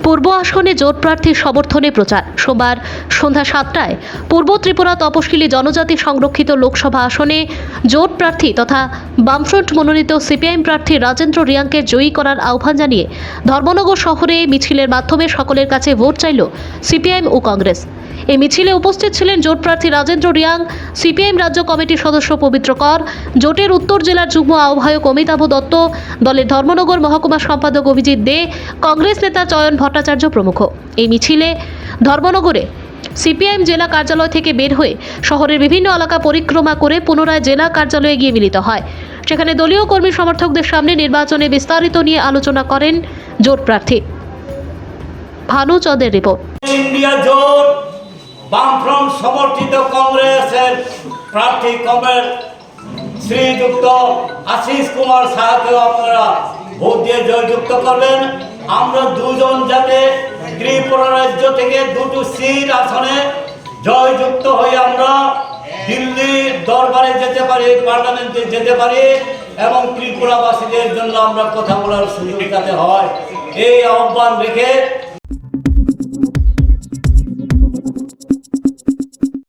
পূর্ব আসনে জোট প্রার্থীর সমর্থনে প্রচার। সোমবার সন্ধ্যা 7টায় পূর্ব ত্রিপুরা তপশিলি জনজাতি সংরক্ষিত লোকসভা আসনে জোট প্রার্থী তথা বামফ্রন্ট মনোনীত সিপিআইএম প্রার্থী রাজেন্দ্র রিয়াংকে জয়ী করার আহ্বান জানিয়ে ধর্মনগর শহরে মিছিলের মাধ্যমে সকলের কাছে ভোট চাইল সিপিআইএম ও কংগ্রেস। এই মিছিলে উপস্থিত ছিলেন জোট প্রার্থী রাজেন্দ্র রিয়াং, সিপিআইএম রাজ্য কমিটির সদস্য পবিত্র কর, জোটের উত্তর জেলার যুগ্ম আহ্বায়ক অমিতাভ দত্ত, দলের ধর্মনগর মহকুমা সম্পাদক অভিজিৎ দে, কংগ্রেস নেতা চয়ন ভট্টাচার্য প্রমুখ। এই মিছিলে ধর্মনগরে সিপিআইএম জেলা কার্যালয় থেকে বের হয়ে শহরের বিভিন্ন এলাকা পরিক্রমা করে পুনরায় জেলা কার্যালয়ে গিয়ে মিলিত হয়। সেখানে দলীয় কর্মী সমর্থকদের সামনে নির্বাচনে বিস্তারিত নিয়ে আলোচনা করেন জোট প্রার্থী। ভানু চন্দ্রের রিপোর্ট। ইন্ডিয়া জোট বামফ্রন্ট সমর্থিত কংগ্রেসের প্রার্থী কমরেড শ্রীযুক্ত আশিস কুমার সাহাকেও আপনারা ভোট দিয়ে জয়যুক্ত করবেন। আমরা দুজন যাতে ত্রিপুরা রাজ্য থেকে দুটো সিট আসনে জয়যুক্ত হয়ে আমরা দিল্লি দরবারে যেতে পারি, পার্লামেন্টে যেতে পারি এবং ত্রিপুরাবাসীদের জন্য আমরা কথা বলার সুযোগ যাতে হয়, এই আহ্বান রেখে